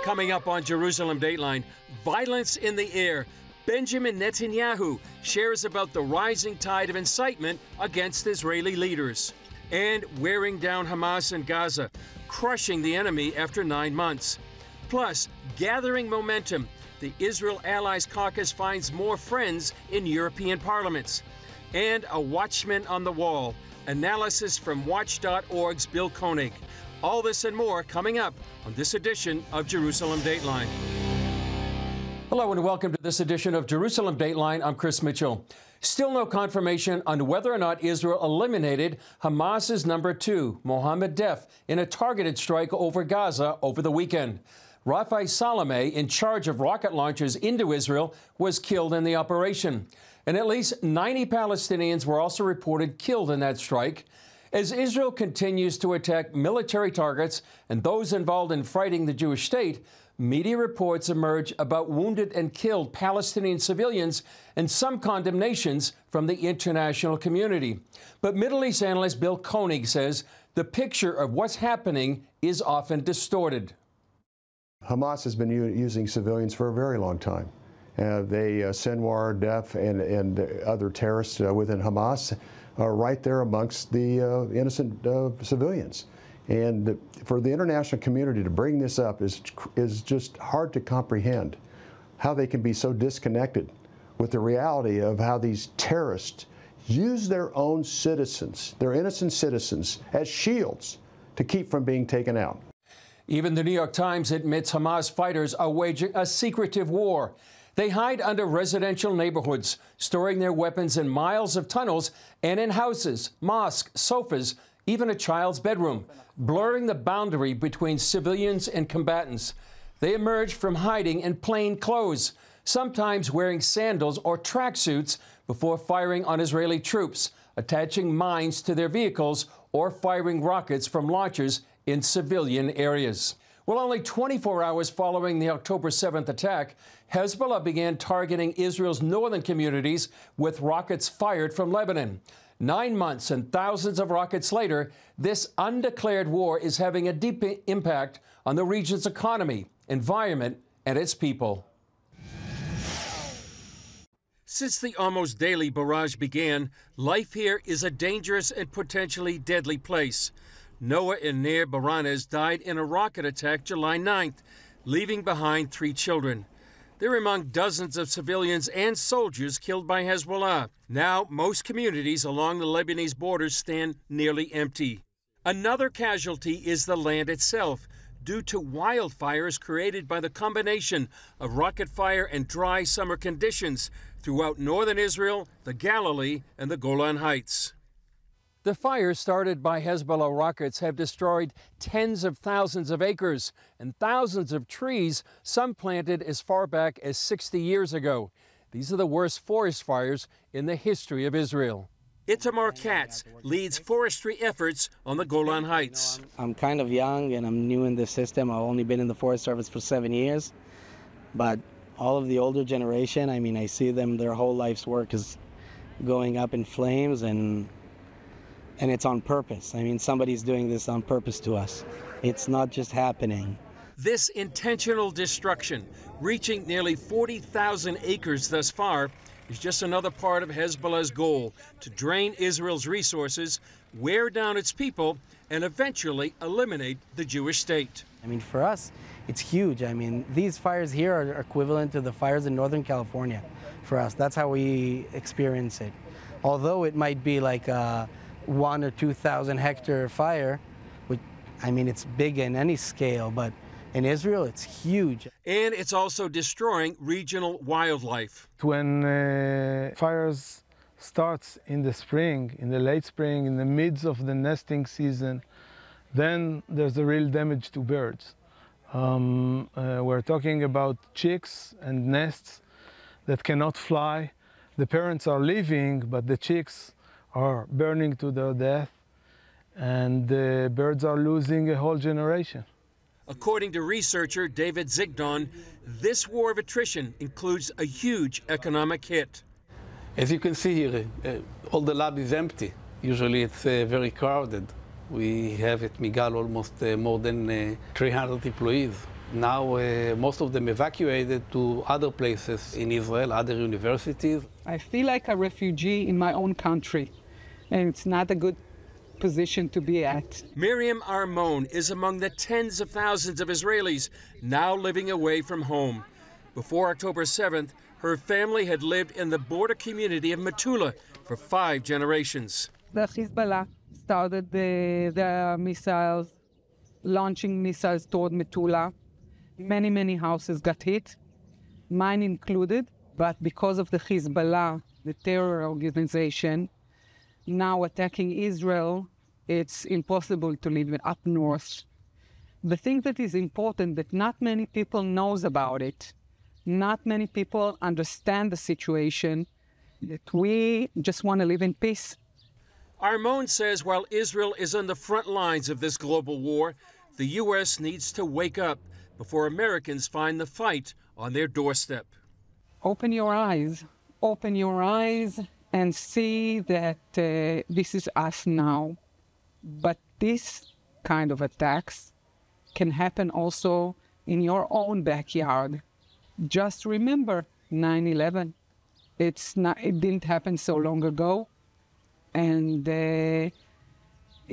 Coming up on Jerusalem Dateline, violence in the air. Benjamin Netanyahu shares about the rising tide of incitement against Israeli leaders. And wearing down Hamas in Gaza, crushing the enemy after 9 months. Plus, gathering momentum, the Israel Allies Caucus finds more friends in European parliaments. And a watchman on the wall, analysis from Watch.org's Bill Koenig. All this and more coming up on this edition of Jerusalem Dateline. Hello and welcome to this edition of Jerusalem Dateline. I'm Chris Mitchell. Still no confirmation on whether or not Israel eliminated Hamas's number 2, Mohammed Deif, in a targeted strike over Gaza over the weekend. Rafi Salameh, in charge of rocket launches into Israel, was killed in the operation. And at least 90 Palestinians were also reported killed in that strike. As Israel continues to attack military targets and those involved in fighting the Jewish state, media reports emerge about wounded and killed Palestinian civilians and some condemnations from the international community. But Middle East analyst Bill Koenig says the picture of what's happening is often distorted. Hamas has been using civilians for a very long time. Sinwar, Deif, and other terrorists within Hamas are right there amongst the innocent civilians. And for the international community to bring this up is just hard to comprehend, how they can be so disconnected with the reality of how these terrorists use their own citizens, their innocent citizens, as shields to keep from being taken out. Even the New York Times admits Hamas fighters are waging a secretive war. They hide under residential neighborhoods, storing their weapons in miles of tunnels and in houses, mosques, sofas, even a child's bedroom, blurring the boundary between civilians and combatants. They emerge from hiding in plain clothes, sometimes wearing sandals or tracksuits before firing on Israeli troops, attaching mines to their vehicles or firing rockets from launchers in civilian areas. Well, only 24 hours following the October 7th attack, Hezbollah began targeting Israel's northern communities with rockets fired from Lebanon. 9 months and thousands of rockets later, this undeclared war is having a deep impact on the region's economy, environment, and its people. Since the almost daily barrage began, life here is a dangerous and potentially deadly place. Noah and Ner Baranes died in a rocket attack July 9th, leaving behind 3 children. They're among dozens of civilians and soldiers killed by Hezbollah. Now, most communities along the Lebanese border stand nearly empty. Another casualty is the land itself, due to wildfires created by the combination of rocket fire and dry summer conditions throughout northern Israel, the Galilee, and the Golan Heights. The fires started by Hezbollah rockets have destroyed tens of thousands of acres and thousands of trees, some planted as far back as 60 years ago. These are the worst forest fires in the history of Israel. Itamar Katz leads forestry efforts on the Golan Heights. I'm kind of young and I'm new in this system. I've only been in the Forest Service for 7 years. But all of the older generation, I mean, I see them, their whole life's work is going up in flames, and it's on purpose. I mean, somebody's doing this on purpose to us. It's not just happening. This intentional destruction, reaching nearly 40,000 acres thus far, is just another part of Hezbollah's goal to drain Israel's resources, wear down its people, and eventually eliminate the Jewish state. I mean, for us, it's huge. I mean, these fires here are equivalent to the fires in Northern California for us. That's how we experience it. Although it might be like a 1,000 or 2,000 hectare fire, which, I mean, it's big in any scale, but in Israel, it's huge. And it's also destroying regional wildlife. When fires starts in the spring, in the late spring, in the midst of the nesting season, then there's a real damage to birds. We're talking about chicks and nests that cannot fly. The parents are leaving, but the chicks are burning to their death, and the birds are losing a whole generation. According to researcher David Zigdon, this war of attrition includes a huge economic hit. As you can see here, all the lab is empty. Usually it's very crowded. We have at Migal almost more than 300 employees. Now most of them evacuated to other places in Israel, other universities. I feel like a refugee in my own country, and it's not a good position to be at. Miriam Armon is among the tens of thousands of Israelis now living away from home. Before October 7th, her family had lived in the border community of Metula for 5 generations. The Hezbollah started the missiles, launching missiles toward Metula. Many houses got hit, mine included, but because of the Hezbollah, the terror organization, now attacking Israel, it's impossible to live up north. The thing that is important that not many people knows about it, not many people understand the situation, that we just want to live in peace. Armon says while Israel is on the front lines of this global war, the U.S. needs to wake up before Americans find the fight on their doorstep. Open your eyes and see that this is us now. But this kind of attacks can happen also in your own backyard. Just remember 9/11. It didn't happen so long ago, and it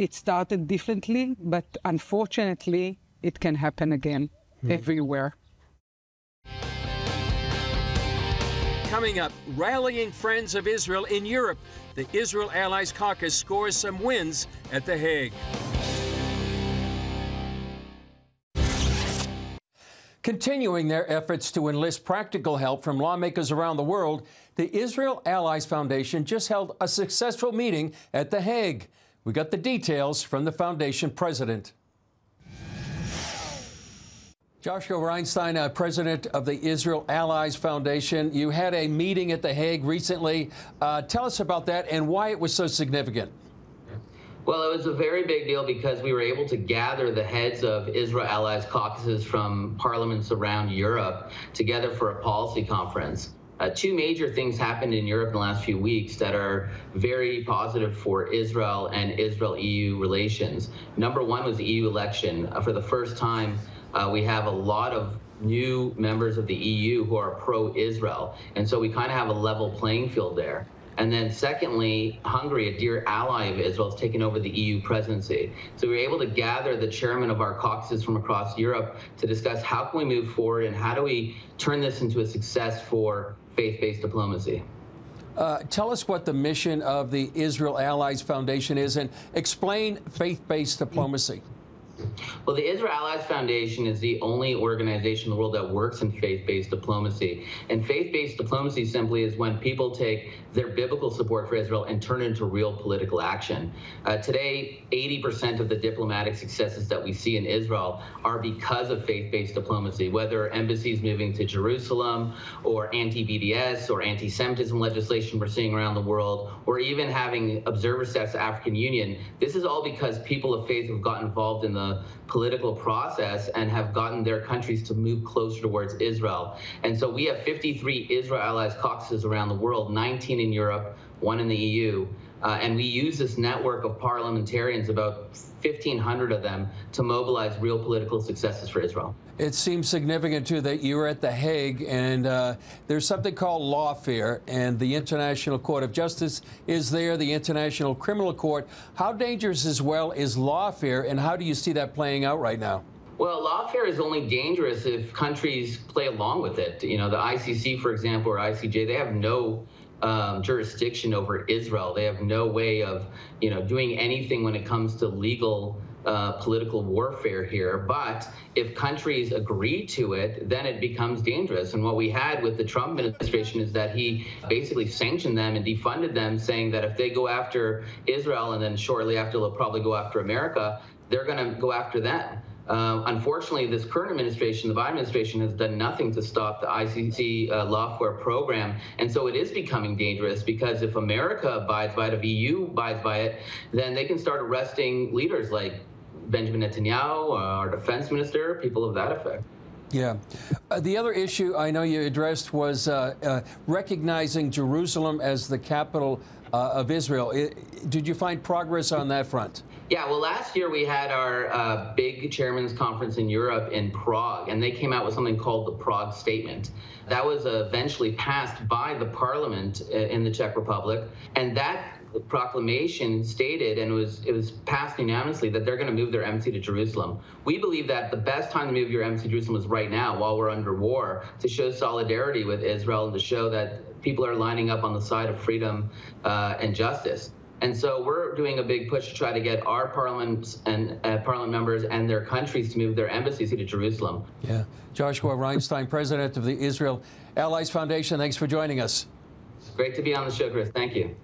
started differently, but unfortunately, it can happen again everywhere. Coming up, rallying friends of Israel in Europe. The Israel Allies Caucus scores some wins at The Hague. Continuing their efforts to enlist practical help from lawmakers around the world, the Israel Allies Foundation just held a successful meeting at The Hague. We got the details from the foundation president. Joshua Reinstein, president of the Israel Allies Foundation. You had a meeting at The Hague recently. Tell us about that and why it was so significant. Well, it was a very big deal because we were able to gather the heads of Israel Allies caucuses from parliaments around Europe together for a policy conference. 2 major things happened in Europe in the last few weeks that are very positive for Israel and Israel-EU relations. Number 1 was the EU election. For the first time, we have a lot of new members of the EU who are pro-Israel, and so we kind of have a level playing field there. And then secondly, Hungary, a dear ally of Israel, has taken over the EU presidency. So we were able to gather the chairman of our caucuses from across Europe to discuss how can we move forward and how do we turn this into a success for faith-based diplomacy. Tell us what the mission of the Israel Allies Foundation is and explain faith-based diplomacy. Well, the Israel Allies Foundation is the only organization in the world that works in faith-based diplomacy. And faith-based diplomacy simply is when people take their biblical support for Israel and turn it into real political action. Today, 80% of the diplomatic successes that we see in Israel are because of faith-based diplomacy, whether embassies moving to Jerusalem or anti-BDS or anti-Semitism legislation we're seeing around the world, or even having observer status to African Union. This is all because people of faith have got involved in the political process and have gotten their countries to move closer towards Israel. And so we have 53 Israel Allies caucuses around the world, 19 in Europe, 1 in the EU. And we use this network of parliamentarians, about 1,500 of them, to mobilize real political successes for Israel. It seems significant, too, that you were at The Hague, and there's something called lawfare, and the International Court of Justice is there, the International Criminal Court. How dangerous as well is lawfare, and how do you see that playing out right now? Well, lawfare is only dangerous if countries play along with it. You know, the ICC, for example, or ICJ, they have no jurisdiction over Israel. They have no way of, doing anything when it comes to legal political warfare here. But if countries agree to it, then it becomes dangerous. And what we had with the Trump administration is that he basically sanctioned them and defunded them, saying that if they go after Israel and then shortly after they'll probably go after America, they're going to go after them. Unfortunately, this current administration, the Biden administration, has done nothing to stop the ICC lawfare program. And so it is becoming dangerous because if America abides by it, if EU abides by it, then they can start arresting leaders like Benjamin Netanyahu, our defense minister, people of that effect. Yeah. The other issue I know you addressed was recognizing Jerusalem as the capital of Israel. Did you find progress on that front? Yeah, well, last year we had our big big chairman's conference in Europe in Prague, and they came out with something called the Prague Statement. That was eventually passed by the parliament in the Czech Republic, and that proclamation stated, and it was passed unanimously, that they're going to move their embassy to Jerusalem. We believe that the best time to move your embassy to Jerusalem is right now, while we're under war, to show solidarity with Israel and to show that people are lining up on the side of freedom and justice. And so we're doing a big push to try to get our parliaments and parliament members and their countries to move their embassies to Jerusalem. Yeah. Joshua Reinstein, president of the Israel Allies Foundation, thanks for joining us. It's great to be on the show, Chris. Thank you.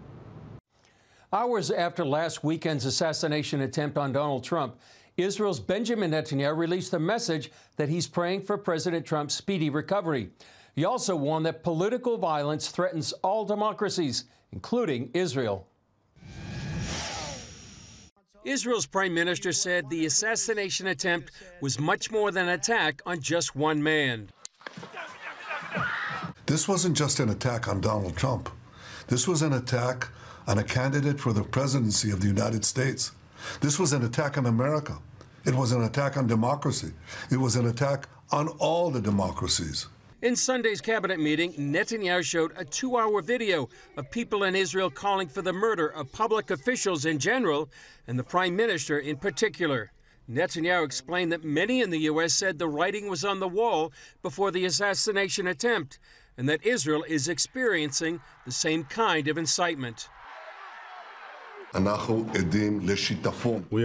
Hours after last weekend's assassination attempt on Donald Trump, Israel's Benjamin Netanyahu released a message that he's praying for President Trump's speedy recovery. He also warned that political violence threatens all democracies, including Israel. Israel's prime minister said the assassination attempt was much more than an attack on just one man. This wasn't just an attack on Donald Trump. This was an attack on a candidate for the presidency of the United States. This was an attack on America. It was an attack on democracy. It was an attack on all the democracies. In Sunday's cabinet meeting, Netanyahu showed a 2-hour video of people in Israel calling for the murder of public officials in general and the prime minister in particular. Netanyahu explained that many in the U.S. said the writing was on the wall before the assassination attempt and that Israel is experiencing the same kind of incitement. We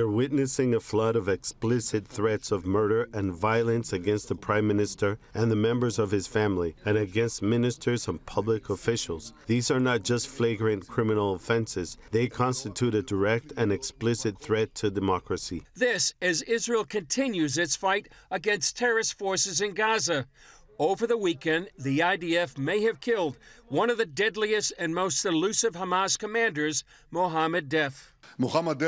are witnessing a flood of explicit threats of murder and violence against the Prime Minister and the members of his family, and against ministers and public officials. These are not just flagrant criminal offenses. They constitute a direct and explicit threat to democracy. This as Israel continues its fight against terrorist forces in Gaza. Over the weekend, the IDF may have killed one of the deadliest and most elusive Hamas commanders, Mohammed Deif. Mohammed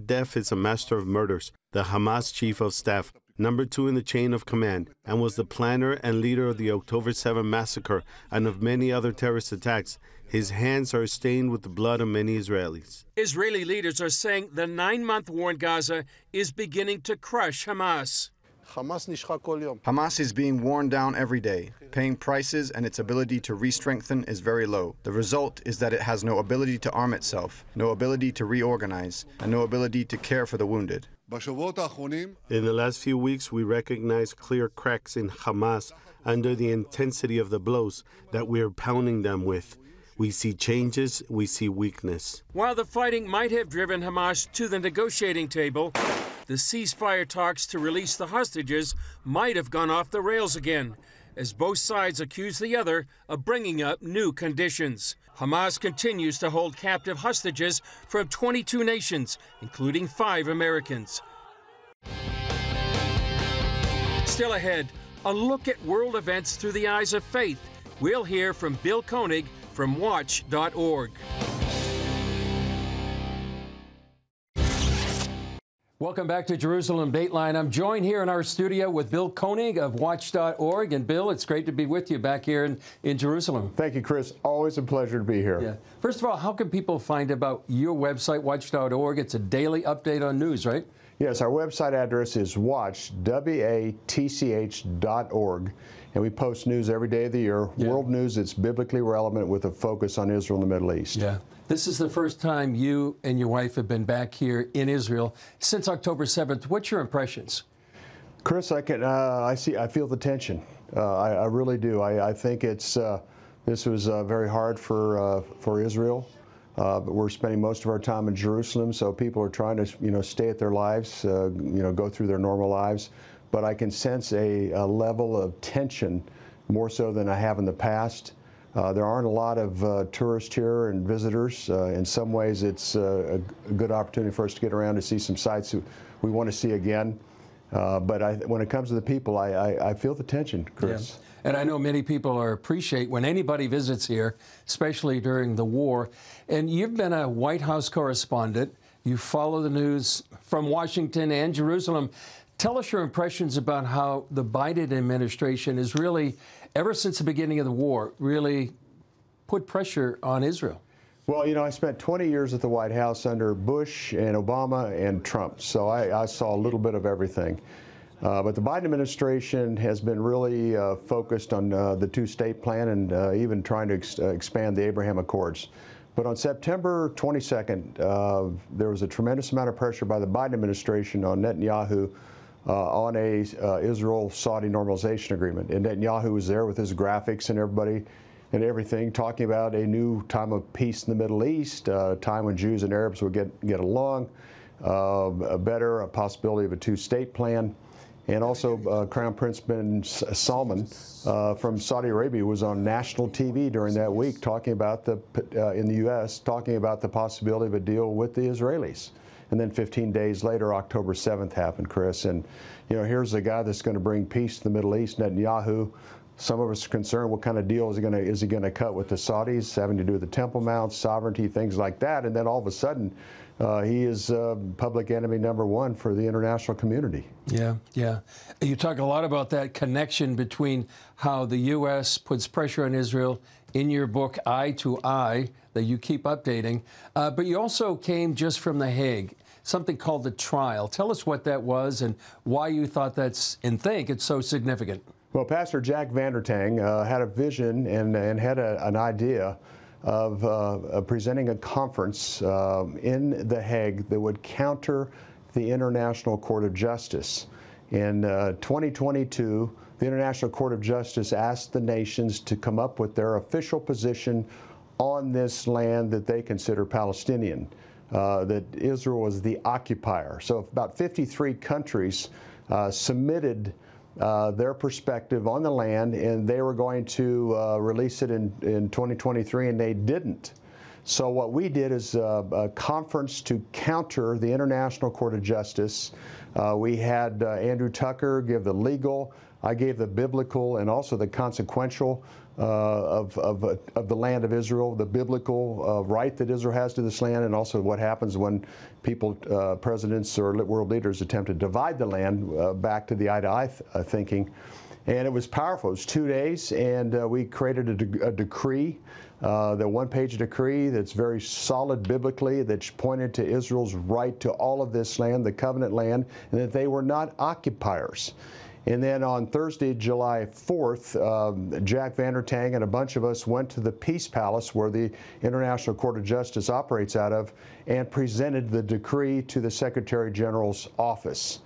Deif is a master of murders, the Hamas chief of staff, number 2 in the chain of command, and was the planner and leader of the October 7 massacre and of many other terrorist attacks. His hands are stained with the blood of many Israelis. Israeli leaders are saying the 9-month war in Gaza is beginning to crush Hamas. Hamas is being worn down every day, paying prices, and its ability to re-strengthen is very low. The result is that it has no ability to arm itself, no ability to reorganize, and no ability to care for the wounded. In the last few weeks, we recognize clear cracks in Hamas under the intensity of the blows that we are pounding them with. We see changes, we see weakness. While the fighting might have driven Hamas to the negotiating table, the ceasefire talks to release the hostages might have gone off the rails again, as both sides accuse the other of bringing up new conditions. Hamas continues to hold captive hostages from 22 nations, including 5 Americans. Still ahead, a look at world events through the eyes of faith. We'll hear from Bill Koenig from Watch.org. Welcome back to Jerusalem Dateline. I'm joined here in our studio with Bill Koenig of Watch.org. And Bill, it's great to be with you back here in Jerusalem. Thank you, Chris. Always a pleasure to be here. Yeah. First of all, how can people find about your website, Watch.org? It's a daily update on news, right? Yes, our website address is watch, WATCH.org, and we post news every day of the year. Yeah. World news that's biblically relevant with a focus on Israel and the Middle East. Yeah. This is the first time you and your wife have been back here in Israel since October 7th. What's your impressions? Chris, I feel the tension. I really do. I think this was very hard for Israel. But we're spending most of our time in Jerusalem, so people are trying to, stay at their lives, go through their normal lives. But I can sense a level of tension more so than I have in the past. There aren't a lot of tourists here and visitors. In some ways, it's a good opportunity for us to get around to see some sites we want to see again. But when it comes to the people, I feel the tension, Chris. Yeah. And I know many people appreciate when anybody visits here, especially during the war. And you've been a White House correspondent. You follow the news from Washington and Jerusalem. Tell us your impressions about how the Biden administration is really, ever since the beginning of the war, really put pressure on Israel. Well, you know, I spent 20 years at the White House under Bush and Obama and Trump, so I saw a little bit of everything. But the Biden administration has been really focused on the two-state plan and even trying to expand the Abraham Accords. But on September 22nd, there was a tremendous amount of pressure by the Biden administration on Netanyahu on a Israel-Saudi normalization agreement. And Netanyahu was there with his graphics and everything, talking about a new time of peace in the Middle East, a time when Jews and Arabs would get along, a possibility of a two-state plan. And also Crown Prince bin Salman from Saudi Arabia was on national TV during that week talking about in the U.S., talking about the possibility of a deal with the Israelis. And then 15 days later, October 7th happened, Chris. And, you know, here's a guy that's going to bring peace to the Middle East, Netanyahu. Some of us are concerned what kind of deal is he going to cut with the Saudis, having to do with the Temple Mount, sovereignty, things like that. And then all of a sudden, he is public enemy #1 for the international community. Yeah, yeah. You talk a lot about that connection between how the U.S. puts pressure on Israel in your book, Eye to Eye, that you keep updating. But you also came just from the Hague, something called the trial. Tell us what that was and why you thought think it's so significant. Well, Pastor Jack Vandertang had a vision and had an idea of presenting a conference in The Hague that would counter the International Court of Justice. In 2022, the International Court of Justice asked the nations to come up with their official position on this land that they consider Palestinian, that Israel is the occupier. So about 53 countries submitted their perspective on the land, and they were going to release it in 2023, and they didn't. So what we did is a conference to counter the International Court of Justice. We had Andrew Tucker give the legal, I gave the biblical and also the consequential of the land of Israel, the biblical right that Israel has to this land, and also what happens when people, presidents or world leaders attempt to divide the land back to the eye-to-eye thinking. And it was powerful. It was 2 days, and we created a decree, the one-page decree that's very solid biblically, that pointed to Israel's right to all of this land, the covenant land, and that they were not occupiers. And then on Thursday, July 4th, Jack Vandertang and a bunch of us went to the Peace Palace, where the International Court of Justice operates out of, and presented the decree to the Secretary General's office.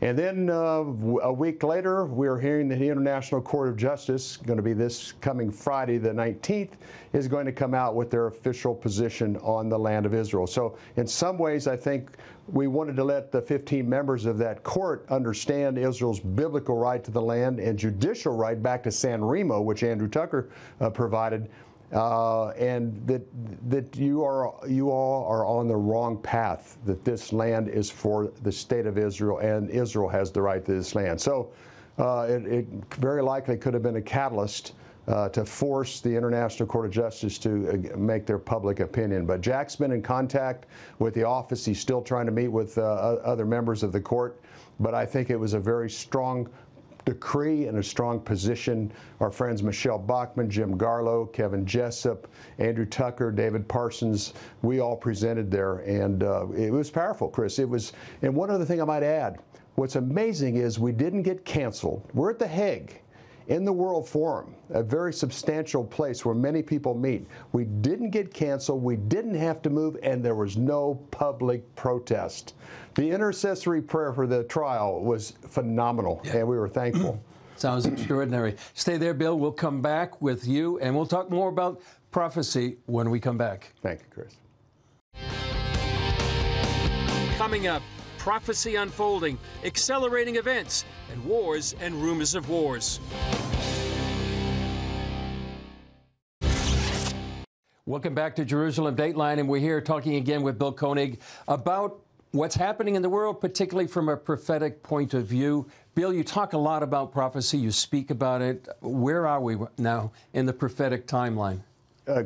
And then a week later, we are hearing that the International Court of Justice, going to be this coming Friday the 19th, is going to come out with their official position on the land of Israel. So in some ways, I think we wanted to let the 15 members of that court understand Israel's biblical right to the land and judicial right back to San Remo, which Andrew Tucker provided, and that you all are on the wrong path, that this land is for the state of Israel, and Israel has the right to this land. So it very likely could have been a catalyst to force the International Court of Justice to make their public opinion. But Jack's been in contact with the office. He's still trying to meet with other members of the court. But I think it was a very strong decree and a strong position. Our friends Michelle Bachmann, Jim Garlow, Kevin Jessup, Andrew Tucker, David Parsons, we all presented there, and it was powerful, Chris. It was, and one other thing I might add, what's amazing is we didn't get canceled. We're at the Hague, in the World Forum, a very substantial place where many people meet. We didn't get canceled, we didn't have to move, and there was no public protest. The intercessory prayer for the trial was phenomenal, and we were thankful. Sounds extraordinary. Stay there, Bill. We'll come back with you, and we'll talk more about prophecy when we come back. Thank you, Chris. Coming up, prophecy unfolding, accelerating events, and wars and rumors of wars. Welcome back to Jerusalem Dateline, and we're here talking again with Bill Koenig about what's happening in the world, particularly from a prophetic point of view. Bill, you talk a lot about prophecy. You speak about it. Where are we now in the prophetic timeline?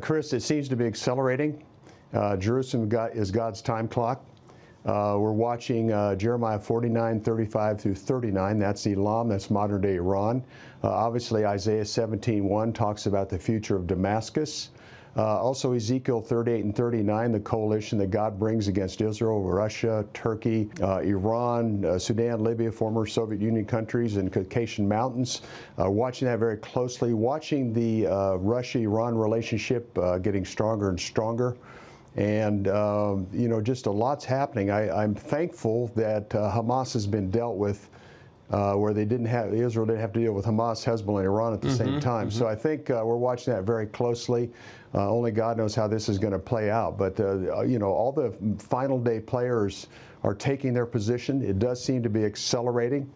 Chris, it seems to be accelerating. Jerusalem is God's time clock. We're watching Jeremiah 49:35 through 39. That's Elam. That's modern-day Iran. Obviously, Isaiah 17:1 talks about the future of Damascus. Also Ezekiel 38 and 39, the coalition that God brings against Israel, Russia, Turkey, Iran, Sudan, Libya, former Soviet Union countries, and Caucasian mountains. Watching that very closely, watching the Russia-Iran relationship getting stronger and stronger. And, you know, just a lot's happening. I'm thankful that Hamas has been dealt with where Israel didn't have to deal with Hamas, Hezbollah, and Iran at the same time. So I think we're watching that very closely. Only God knows how this is going to play out. But, you know, all the final day players are taking their position. It does seem to be accelerating.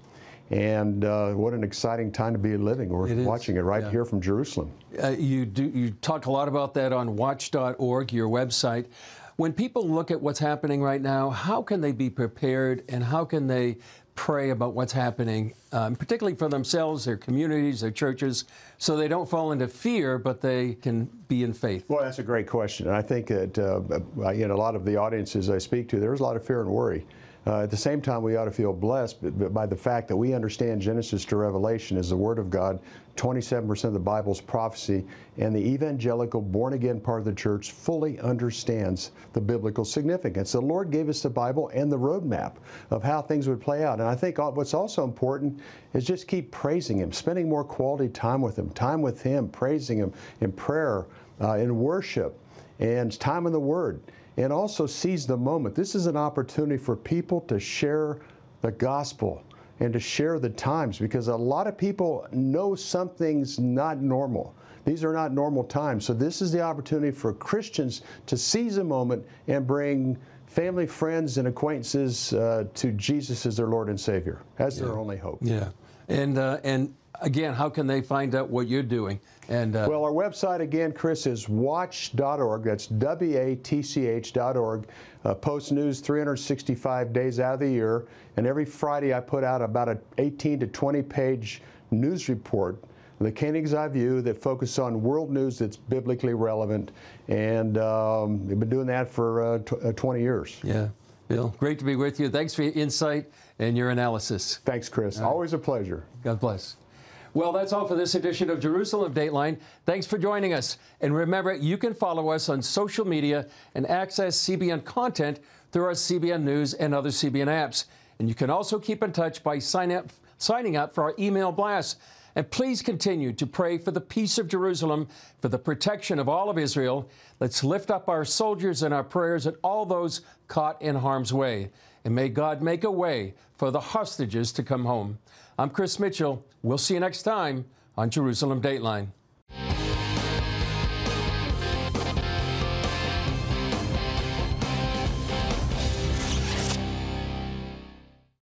And what an exciting time to be living. We're watching it right here from Jerusalem. You talk a lot about that on watch.org, your website. When people look at what's happening right now, how can they be prepared and how can they pray about what's happening, particularly for themselves, their communities, their churches, so they don't fall into fear, but they can be in faith? Well, that's a great question. And I think that you know, a lot of the audiences I speak to, there's a lot of fear and worry. At the same time, we ought to feel blessed by the fact that we understand Genesis to Revelation is the Word of God, 27% of the Bible's prophecy, and the evangelical born-again part of the church fully understands the biblical significance. The Lord gave us the Bible and the roadmap of how things would play out. And I think what's also important is just keep praising Him, spending more quality time with Him, praising Him in prayer, in worship, and time in the Word. And also seize the moment. This is an opportunity for people to share the gospel and to share the times, because a lot of people know something's not normal. These are not normal times. So this is the opportunity for Christians to seize a moment and bring family, friends, and acquaintances to Jesus as their Lord and Savior. That's their only hope. Yeah. And again, how can they find out what you're doing? And well, our website, again, Chris, is watch.org. That's WATCH.org. Post news 365 days out of the year. And every Friday I put out about an 18 to 20-page news report, the Koenig's Eye View, that focuses on world news that's biblically relevant. And we've been doing that for 20 years. Yeah. Bill, great to be with you. Thanks for your insight and your analysis. Thanks, Chris. Always a pleasure. God bless. Well, that's all for this edition of Jerusalem Dateline. Thanks for joining us. And remember, you can follow us on social media and access CBN content through our CBN News and other CBN apps. And you can also keep in touch by signing up for our email blast. And please continue to pray for the peace of Jerusalem, for the protection of all of Israel. Let's lift up our soldiers in our prayers and all those caught in harm's way. And may God make a way for the hostages to come home. I'm Chris Mitchell. We'll see you next time on Jerusalem Dateline.